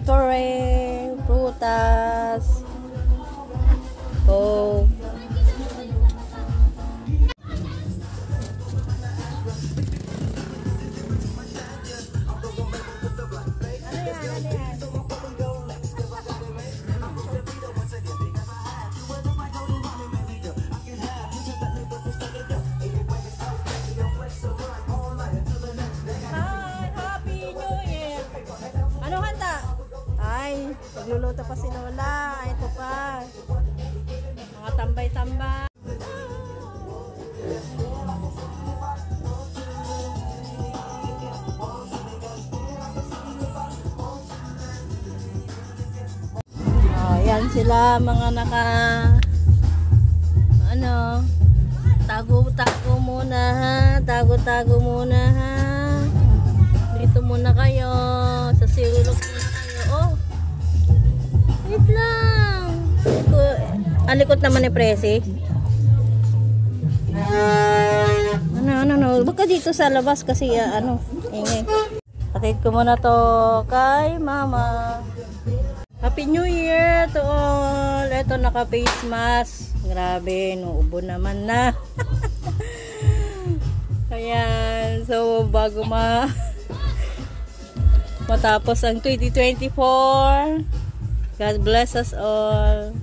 kore-kore, prutas, coke. Nagluluto pa si Lola. Ito pa. Mga tambay-tambay. Yan sila mga tago-tago muna ha. Tago-tago muna ha. Dito muna kayo. Sa silulok muna kayo. Oh. Wait lang. Alikot naman ni Presi. Baka dito sa labas kasi ingay. Patid ko muna to kay Mama. Happy New Year to all. Ito naka-face mask. Grabe, nuubo naman na. Ayan. So, bago matapos ang 2024. God bless us all.